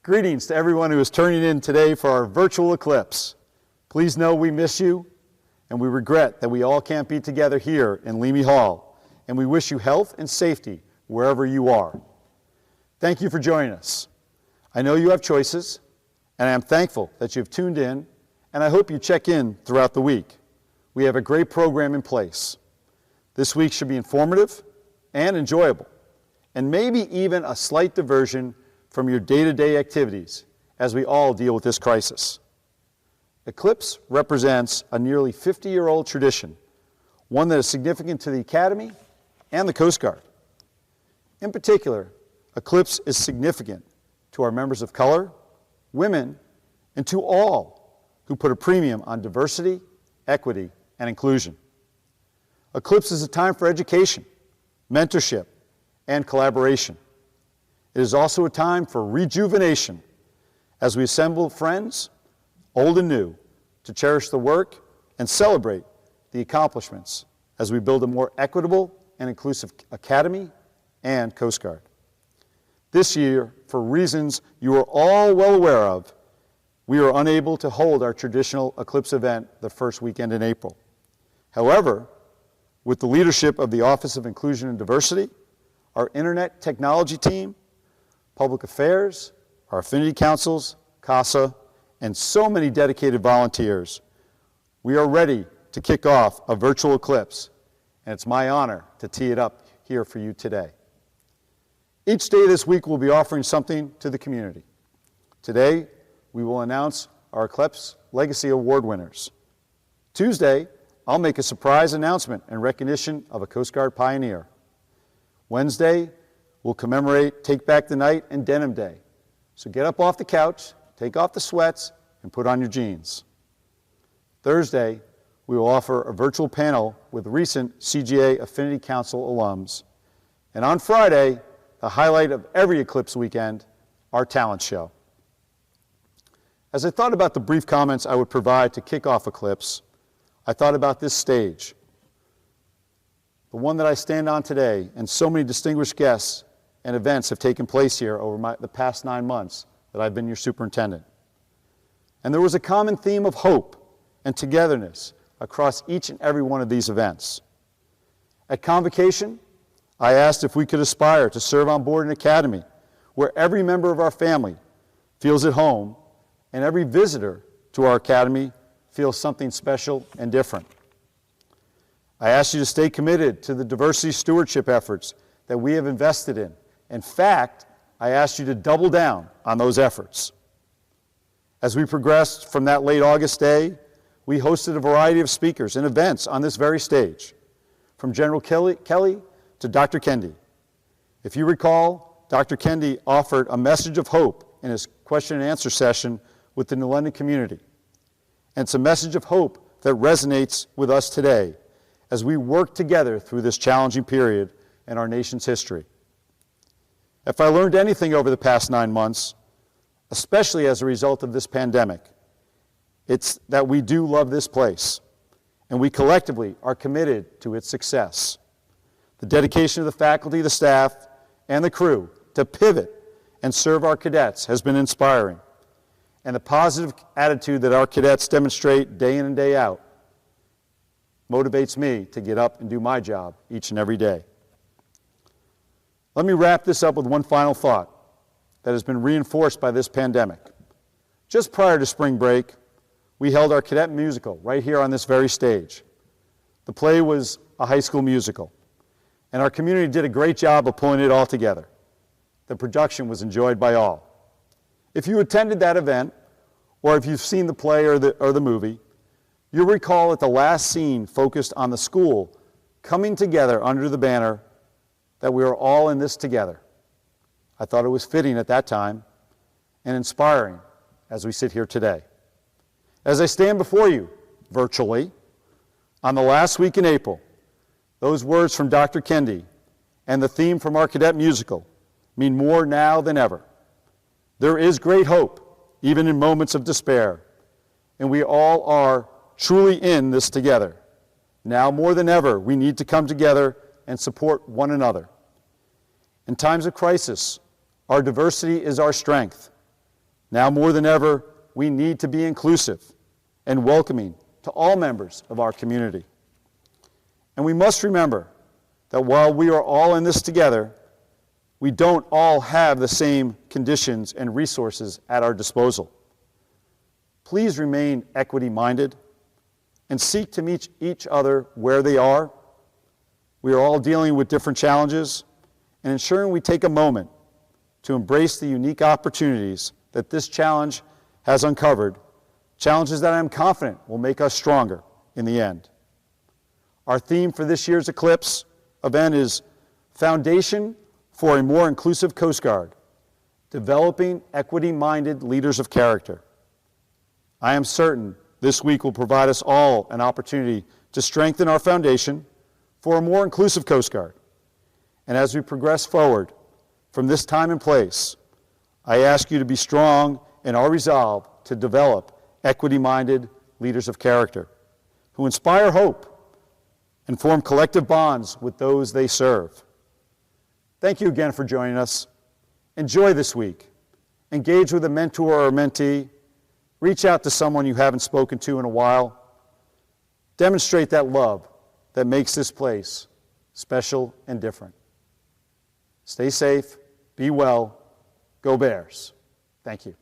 Greetings to everyone who is turning in today for our virtual Eclipse. Please know we miss you, and we regret that we all can't be together here in Thieme Hall, and we wish you health and safety wherever you are. Thank you for joining us. I know you have choices, and I am thankful that you've tuned in, and I hope you check in throughout the week. We have a great program in place. This week should be informative and enjoyable, and maybe even a slight diversion from your day-to-day activities as we all deal with this crisis. Eclipse represents a nearly 50-year-old tradition, one that is significant to the Academy and the Coast Guard. In particular, Eclipse is significant to our members of color, women, and to all who put a premium on diversity, equity, and inclusion. Eclipse is a time for education, mentorship, and collaboration. It is also a time for rejuvenation as we assemble friends, old and new, to cherish the work and celebrate the accomplishments as we build a more equitable and inclusive Academy and Coast Guard. This year, for reasons you are all well aware of, we are unable to hold our traditional Eclipse event the first weekend in April. However, with the leadership of the Office of Inclusion and Diversity, our Internet Technology team, Public Affairs, our affinity councils, CASA, and so many dedicated volunteers, we are ready to kick off a virtual Eclipse, and it's my honor to tee it up here for you today. Each day this week we'll be offering something to the community. Today, we will announce our Eclipse Legacy Award winners. Tuesday, I'll make a surprise announcement in recognition of a Coast Guard pioneer. Wednesday, we'll commemorate Take Back the Night and Denim Day. So get up off the couch, take off the sweats, and put on your jeans. Thursday, we will offer a virtual panel with recent CGA Affinity Council alums. And on Friday, the highlight of every Eclipse weekend, our talent show. As I thought about the brief comments I would provide to kick off Eclipse, I thought about this stage, the one that I stand on today, and so many distinguished guests and events have taken place here over the past 9 months that I've been your superintendent. And there was a common theme of hope and togetherness across each and every one of these events. At Convocation, I asked if we could aspire to serve on board an academy where every member of our family feels at home and every visitor to our academy feels something special and different. I asked you to stay committed to the diversity stewardship efforts that we have invested in. In fact, I asked you to double down on those efforts. As we progressed from that late August day, we hosted a variety of speakers and events on this very stage, from General Kelly to Dr. Kendi. If you recall, Dr. Kendi offered a message of hope in his question and answer session with the New London community. And it's a message of hope that resonates with us today as we work together through this challenging period in our nation's history. If I learned anything over the past 9 months, especially as a result of this pandemic, it's that we do love this place, and we collectively are committed to its success. The dedication of the faculty, the staff, and the crew to pivot and serve our cadets has been inspiring, and the positive attitude that our cadets demonstrate day in and day out motivates me to get up and do my job each and every day. Let me wrap this up with one final thought that has been reinforced by this pandemic. Just prior to spring break, we held our cadet musical right here on this very stage. The play was a high school musical, and our community did a great job of pulling it all together. The production was enjoyed by all. If you attended that event, or if you've seen the play or the movie, you'll recall that the last scene focused on the school coming together under the banner that we are all in this together. I thought it was fitting at that time and inspiring as we sit here today. As I stand before you, virtually, on the last week in April, those words from Dr. Kendi and the theme from our cadet musical mean more now than ever. There is great hope, even in moments of despair, and we all are truly in this together. Now more than ever, we need to come together and support one another. In times of crisis, our diversity is our strength, Now more than ever, we need to be inclusive and welcoming to all members of our community. And we must remember that while we are all in this together, we don't all have the same conditions and resources at our disposal. Please remain equity-minded and seek to meet each other where they are. We are all dealing with different challenges, and ensuring we take a moment to embrace the unique opportunities that this challenge has uncovered, challenges that I am confident will make us stronger in the end. Our theme for this year's Eclipse event is Foundation for a More Inclusive Coast Guard, Developing Equity-Minded Leaders of Character. I am certain this week will provide us all an opportunity to strengthen our foundation for a more inclusive Coast Guard. And as we progress forward from this time and place, I ask you to be strong in our resolve to develop equity-minded leaders of character who inspire hope and form collective bonds with those they serve. Thank you again for joining us. Enjoy this week. Engage with a mentor or a mentee. Reach out to someone you haven't spoken to in a while. Demonstrate that love that makes this place special and different. Stay safe, be well, go Bears. Thank you.